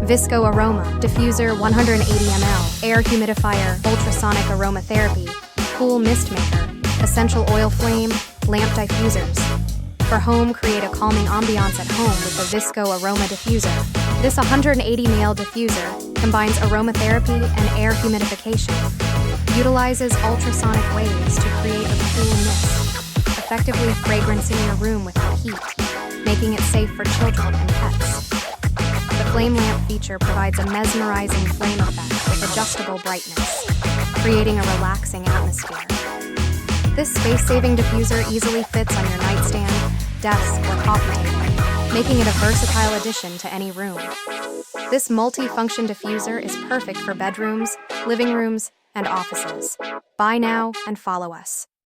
Vissko Aroma Diffuser 180 ml, Air Humidifier, Ultrasonic Aromatherapy, Cool Mist Maker, Essential Oil Flame, Lamp Diffusers. For home, create a calming ambiance at home with the Vissko Aroma Diffuser. This 180 ml diffuser combines aromatherapy and air humidification, utilizes ultrasonic waves to create a cool mist, effectively fragrancing your room without heat, making it safe for children and pets. The flame lamp feature provides a mesmerizing flame effect with adjustable brightness, creating a relaxing atmosphere. This space-saving diffuser easily fits on your nightstand, desk, or coffee table, making it a versatile addition to any room. This multi-function diffuser is perfect for bedrooms, living rooms, and offices. Buy now and follow us.